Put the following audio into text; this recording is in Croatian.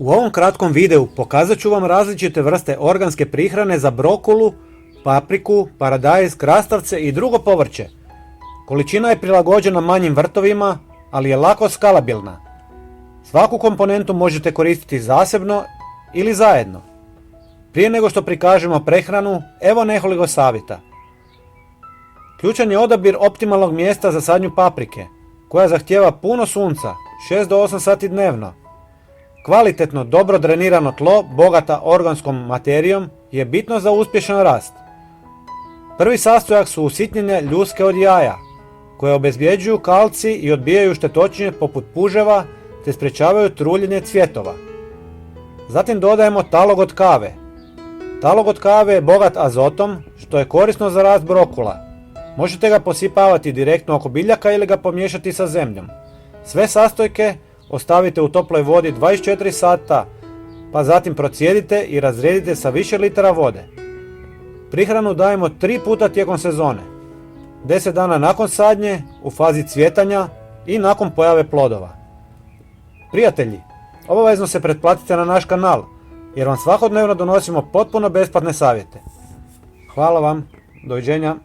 U ovom kratkom videu pokazat ću vam različite vrste organske prihrane za brokulu, papriku, paradajz, krastavce i drugo povrće. Količina je prilagođena manjim vrtovima, ali je lako skalabilna. Svaku komponentu možete koristiti zasebno ili zajedno. Prije nego što prikažemo prehranu, evo nekoliko savjeta. Ključan je odabir optimalnog mjesta za sadnju paprike, koja zahtijeva puno sunca, 6 do 8 sati dnevno. Kvalitetno, dobro drenirano tlo, bogata organskom materijom, je bitno za uspješan rast. Prvi sastojak su usitnjene ljuske od jaja, koje obezbjeđuju kalcij i odbijaju štetočine poput puževa, te sprječavaju truljenje cvjetova. Zatim dodajemo talog od kave. Talog od kave je bogat azotom, što je korisno za rast brokula. Možete ga posipavati direktno oko biljaka ili ga pomiješati sa zemljom. Sve sastojke ostavite u toploj vodi 24 sata, pa zatim procijedite i razredite sa više litara vode. Prihranu dajemo 3 puta tijekom sezone. 10 dana nakon sadnje, u fazi cvjetanja i nakon pojave plodova. Prijatelji, obavezno se pretplatite na naš kanal, jer vam svakodnevno donosimo potpuno besplatne savjete. Hvala vam, doviđenja.